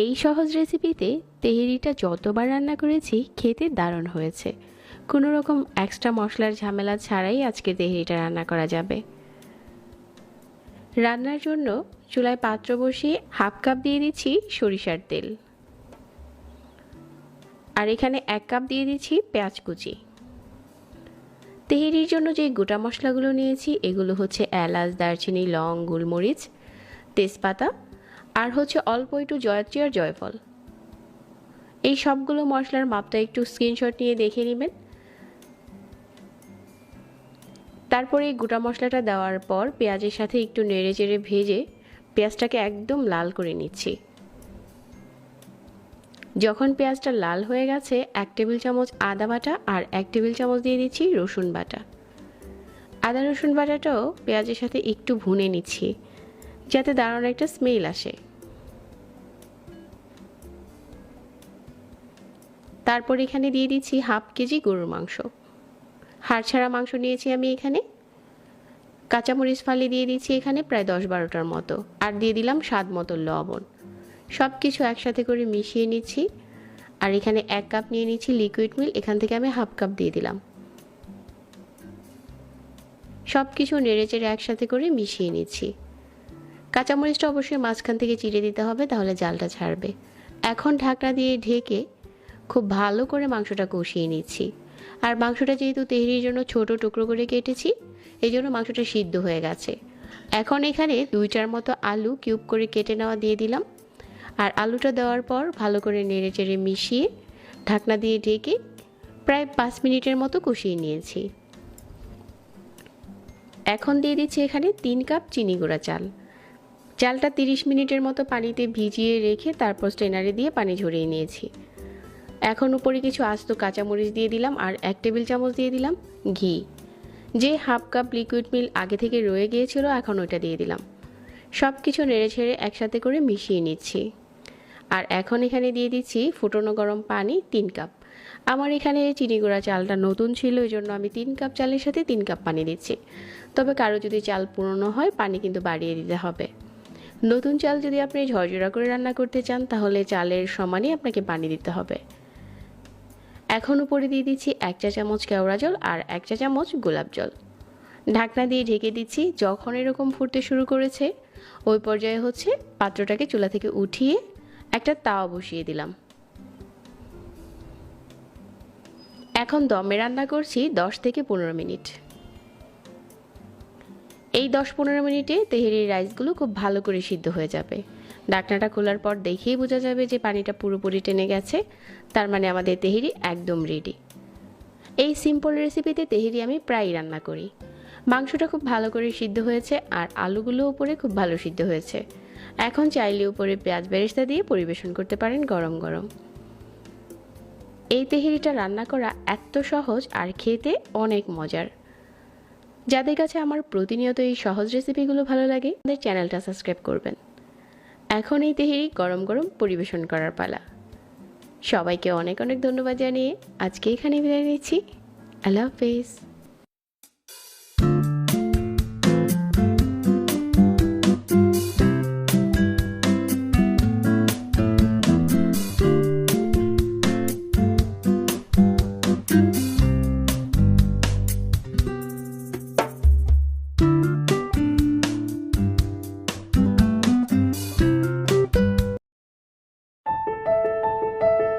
এই সহজ রেসিপিতে তেহেরিটা যতবার রান্না করেছি খেতে দারুণ হয়েছে। কোনো রকম এক্সট্রা মশলার ঝামেলা ছাড়াই আজকে তেহেরিটা রান্না করা যাবে। রান্নার জন্য চুলায় পাত্র বসিয়ে হাফ কাপ দিয়ে দিচ্ছি সরিষার তেল, আর এখানে 1 কাপ দিয়ে দিচ্ছি পেঁয়াজ কুচি। তেহেরির জন্য যে গোটা মশলাগুলো নিয়েছি এগুলো হচ্ছে এলাচ, দারচিনি, লং, গোলমরিচ, তেজপাতা, আর হচ্ছে অল্প একটু জয়ত্রী আর জয়ফল। এই সবগুলো মশলার মাপটা একটু স্ক্রিনশট নিয়ে দেখে নেবেন। তারপরে এই গোটা মশলাটা দেওয়ার পর পেঁয়াজের সাথে একটু নেড়ে চেড়ে ভেজে পেঁয়াজটাকে একদম লাল করে নিচ্ছি। যখন পেঁয়াজটা লাল হয়ে গেছে 1 টেবিল চামচ আদা বাটা আর 1 টেবিল চামচ দিয়ে দিচ্ছি রসুন বাটা। আদা রসুন বাটাটাও পেঁয়াজের সাথে একটু ভুনে নিচ্ছি যাতে দারুণ একটা স্মেল আসে। তারপর এখানে দিয়ে দিচ্ছি হাফ কেজি গরুর মাংস, হাড় ছাড়া মাংস নিয়েছি আমি এখানে। কাঁচামরিচ ফালি দিয়ে দিচ্ছি এখানে প্রায় 10-12টার মতো, আর দিয়ে দিলাম স্বাদ মতো লবণ। সব কিছু একসাথে করে মিশিয়ে নিচ্ছি। আর এখানে 1 কাপ নিয়ে নিচ্ছি লিকুইড মিল্ক, এখান থেকে আমি হাফ কাপ দিয়ে দিলাম। সব কিছু নেড়েচেড়ে একসাথে করে মিশিয়ে নিচ্ছি। কাঁচামরিচটা অবশ্যই মাঝখান থেকে চিড়ে দিতে হবে, তাহলে জালটা ছাড়বে। এখন ঢাকনা দিয়ে ঢেকে খুব ভালো করে মাংসটা কষিয়ে নিচ্ছি। আর মাংসটা যেহেতু তেহরির জন্য ছোট টুকরো করে কেটেছি, এই জন্য মাংসটা সিদ্ধ হয়ে গেছে। এখন এখানে 2টার মতো আলু কিউব করে কেটে নেওয়া দিয়ে দিলাম। আর আলুটা দেওয়ার পর ভালো করে নেড়ে চেড়ে মিশিয়ে ঢাকনা দিয়ে ঢেকে প্রায় 5 মিনিটের মতো কষিয়ে নিয়েছি। এখন দিয়ে দিচ্ছি এখানে 3 কাপ চিনি গুঁড়া চাল। চালটা 30 মিনিটের মতো পানিতে ভিজিয়ে রেখে তারপর স্ট্রেনারে দিয়ে পানি ঝরিয়ে নিয়েছি। এখন উপরে কিছু আস্ত কাঁচামরিচ দিয়ে দিলাম আর 1 টেবিল চামচ দিয়ে দিলাম ঘি। যে হাফ কাপ লিকুইড মিল্ক আগে থেকে রয়ে গিয়েছিল এখন ওইটা দিয়ে দিলাম। সব কিছু নেড়ে ছেড়ে একসাথে করে মিশিয়ে নিচ্ছি। আর এখন এখানে দিয়ে দিচ্ছি ফুটনো গরম পানি 3 কাপ। আমার এখানে চিনি গুঁড়া চালটা নতুন ছিল, এই জন্য আমি 3 কাপ চালের সাথে 3 কাপ পানি দিচ্ছি। তবে কারো যদি চাল পুরনো হয় পানি কিন্তু বাড়িয়ে দিতে হবে। নতুন চাল যদি আপনি ঝরঝরা করে রান্না করতে চান তাহলে চালের সমানই আপনাকে পানি দিতে হবে। এখন উপরে দিয়ে দিচ্ছি 1 চা চামচ কেওড়া জল আর 1 চা চামচ গোলাপ জল। ঢাকনা দিয়ে ঢেকে দিচ্ছি। যখন এরকম ফুটতে শুরু করেছে ওই পর্যায়ে হচ্ছে পাত্রটাকে চুলা থেকে উঠিয়ে একটা তাওয়া বসিয়ে দিলাম। এখন দমে রান্না করছি 10 থেকে 15 মিনিট। এই 10-15 মিনিটে তেহেরির রাইসগুলো খুব ভালো করে সিদ্ধ হয়ে যাবে। ঢাকনাটা খোলার পর দেখেই বোঝা যাবে যে পানিটা পুরোপুরি টেনে গেছে, তার মানে আমাদের তেহেরি একদম রেডি। এই সিম্পল রেসিপিতে তেহেরি আমি প্রায়ই রান্না করি। মাংসটা খুব ভালো করে সিদ্ধ হয়েছে আর আলুগুলো উপরে খুব ভালো সিদ্ধ হয়েছে। এখন চাইলে উপরে পেঁয়াজ বেরেস্তা দিয়ে পরিবেশন করতে পারেন গরম গরম। এই তেহেরিটা রান্না করা এত সহজ আর খেতে অনেক মজার। যাদের কাছে আমার প্রতিনিয়ত এই সহজ রেসিপিগুলো ভালো লাগে তাদের চ্যানেলটা সাবস্ক্রাইব করবেন। এখন এই তেহেরি গরম গরম পরিবেশন করার পালা। সবাইকে অনেক অনেক ধন্যবাদ জানিয়ে আজকে এখানে বিদায় নিচ্ছি। আল্লাহ হাফেজ।